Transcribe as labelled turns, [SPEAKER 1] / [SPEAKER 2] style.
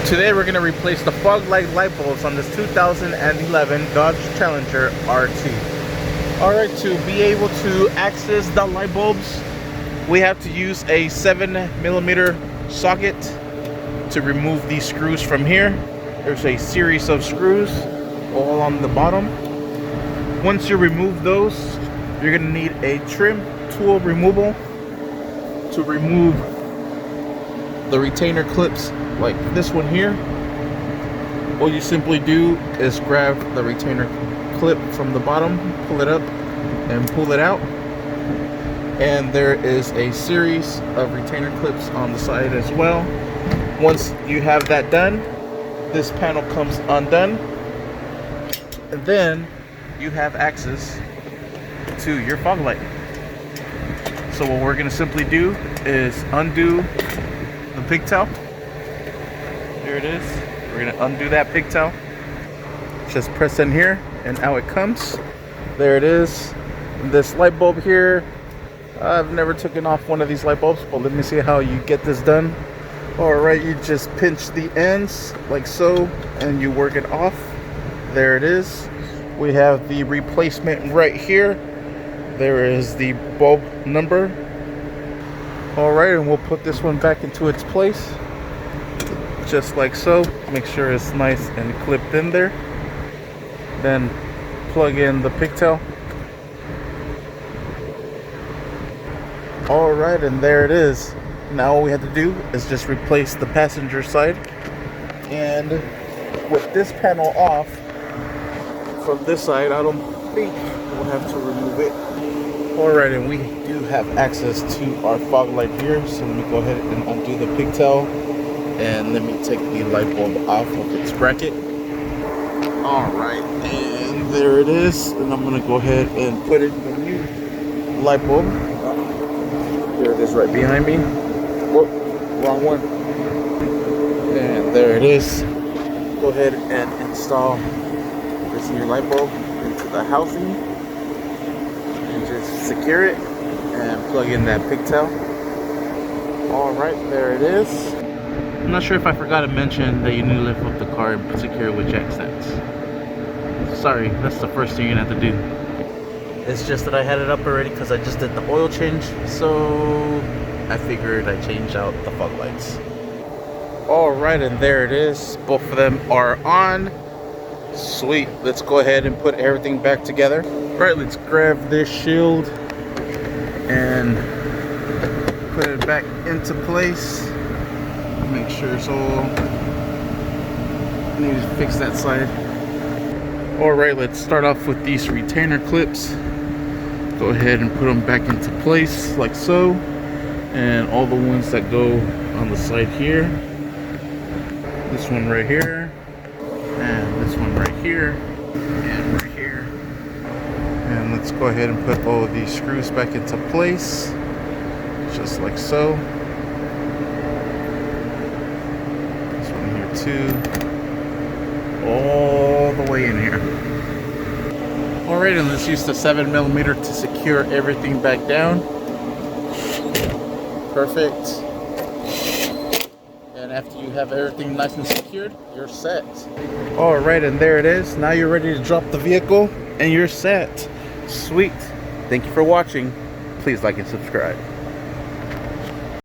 [SPEAKER 1] Today we're going to replace the fog light bulbs on this 2011 Dodge Challenger RT. Alright, to be able to access the light bulbs, we have to use a 7mm socket to remove these screws from here. There's a series of screws all on the bottom. Once you remove those, you're going to need a trim tool removal to remove the retainer clips like this one here. All you simply do is grab the retainer clip from the bottom, pull it up and pull it out, and there is a series of retainer clips on the side as well. Once you have that done, this panel comes undone, and then you have access to your fog light. So what we're going to simply do is undo the pigtail. There it is. We're going to undo that pigtail. Just press in here and out it comes. There it is. This light bulb here, I've never taken off one of these light bulbs, but let me see how you get this done. Alright, you just pinch the ends like so and you work it off. There it is. We have the replacement right here. There is the bulb number. Alright, and we'll put this one back into its place just like so. Make sure it's nice and clipped in there. Then plug in the pigtail. Alright, and there it is. Now all we have to do is just replace the passenger side, and with this panel off from this side, I don't think we'll have to remove it. Alright, and we do have access to our fog light here, so let me go ahead and undo the pigtail and let me take the light bulb off of its bracket. Alright, and there it is, and I'm going to go ahead and put in the new light bulb. There it is right behind me. Whoop, wrong one. And there it is. Go ahead and install this new light bulb into the housing and just secure it and plug in that pigtail. Alright, there it is. I'm not sure if I forgot to mention that you need to lift up the car and secure it with jack stands. Sorry, that's the first thing you're gonna have to do. It's just that I had it up already because I just did the oil change, so I figured I'd change out the fog lights. Alright, and there it is. Both of them are on. Sweet. Let's go ahead and put everything back together. Alright, let's grab this shield and put it back into place. Make sure it's all... I need to fix that side. Alright, let's start off with these retainer clips. Go ahead and put them back into place like so. And all the ones that go on the side here. This one right here. And this one right here. And right here. And let's go ahead and put all of these screws back into place. Just like so. This one here too. All the way in here. Alright, and let's use the 7mm to secure everything back down. Perfect. And after you have everything nice and secured, you're set. Alright, and there it is. Now you're ready to drop the vehicle and you're set. Sweet. Thank you for watching. Please like and subscribe.